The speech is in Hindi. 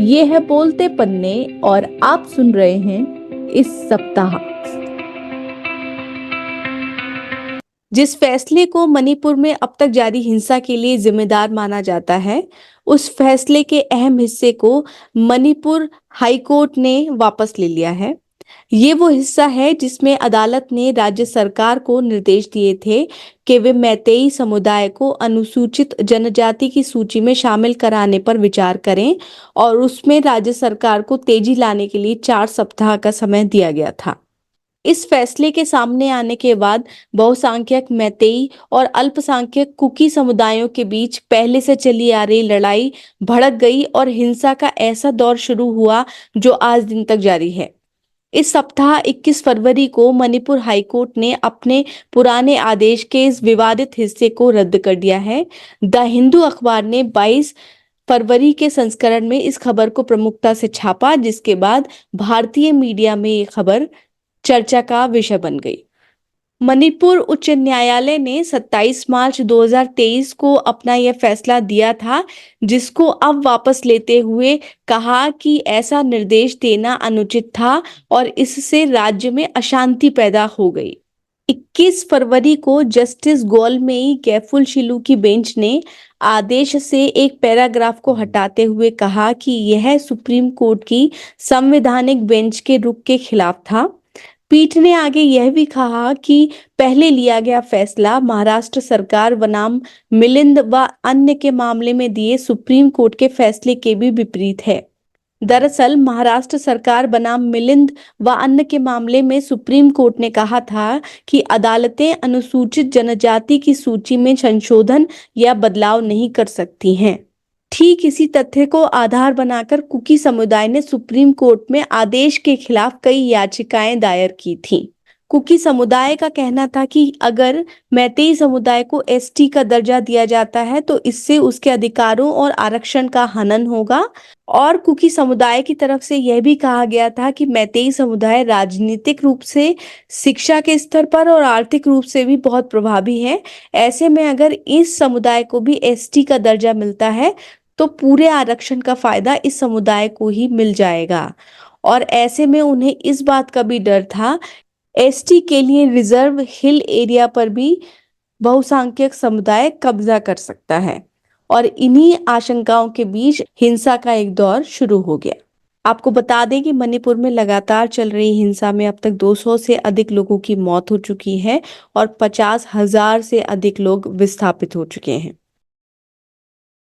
ये है बोलते पन्ने और आप सुन रहे हैं इस सप्ताह। जिस फैसले को मणिपुर में अब तक जारी हिंसा के लिए जिम्मेदार माना जाता है, उस फैसले के अहम हिस्से को मणिपुर हाई कोर्ट ने वापस ले लिया है। ये वो हिस्सा है जिसमें अदालत ने राज्य सरकार को निर्देश दिए थे कि वे मैतेई समुदाय को अनुसूचित जनजाति की सूची में शामिल कराने पर विचार करें, और उसमें राज्य सरकार को तेजी लाने के लिए 4 सप्ताह का समय दिया गया था। इस फैसले के सामने आने के बाद बहुसंख्यक मैतेई और अल्पसंख्यक कुकी समुदायों के बीच पहले से चली आ रही लड़ाई भड़क गई और हिंसा का ऐसा दौर शुरू हुआ जो आज दिन तक जारी है। इस सप्ताह 21 फरवरी को मणिपुर हाईकोर्ट ने अपने पुराने आदेश के इस विवादित हिस्से को रद्द कर दिया है। द हिंदू अखबार ने 22 फरवरी के संस्करण में इस खबर को प्रमुखता से छापा, जिसके बाद भारतीय मीडिया में ये खबर चर्चा का विषय बन गई। मणिपुर उच्च न्यायालय ने 27 मार्च 2023 को अपना यह फैसला दिया था, जिसको अब वापस लेते हुए कहा कि ऐसा निर्देश देना अनुचित था और इससे राज्य में अशांति पैदा हो गई। 21 फरवरी को जस्टिस गोलमेई कैफुल शिलू की बेंच ने आदेश से एक पैराग्राफ को हटाते हुए कहा कि यह सुप्रीम कोर्ट की संवैधानिक बेंच के रुख के खिलाफ था। पीठ ने आगे यह भी कहा कि पहले लिया गया फैसला महाराष्ट्र सरकार बनाम मिलिंद व अन्य के मामले में दिए सुप्रीम कोर्ट के फैसले के भी विपरीत है। दरअसल महाराष्ट्र सरकार बनाम मिलिंद व अन्य के मामले में सुप्रीम कोर्ट ने कहा था कि अदालतें अनुसूचित जनजाति की सूची में संशोधन या बदलाव नहीं कर सकती हैं। ठीक इसी तथ्य को आधार बनाकर कुकी समुदाय ने सुप्रीम कोर्ट में आदेश के खिलाफ कई याचिकाएं दायर की थीं। कुकी समुदाय का कहना था कि अगर मैतेई समुदाय को एसटी का दर्जा दिया जाता है तो इससे उसके अधिकारों और आरक्षण का हनन होगा, और कुकी समुदाय की तरफ से यह भी कहा गया था कि मैतेई समुदाय राजनीतिक रूप से, शिक्षा के स्तर पर और आर्थिक रूप से भी बहुत प्रभावी है। ऐसे में अगर इस समुदाय को भी एसटी का दर्जा मिलता है तो पूरे आरक्षण का फायदा इस समुदाय को ही मिल जाएगा, और ऐसे में उन्हें इस बात का भी डर था एसटी के लिए रिजर्व हिल एरिया पर भी बहुसंख्यक समुदाय कब्जा कर सकता है, और इन्हीं आशंकाओं के बीच हिंसा का एक दौर शुरू हो गया। आपको बता दें कि मणिपुर में लगातार चल रही हिंसा में अब तक 200 से अधिक लोगों की मौत हो चुकी है और 50,000 से अधिक लोग विस्थापित हो चुके हैं।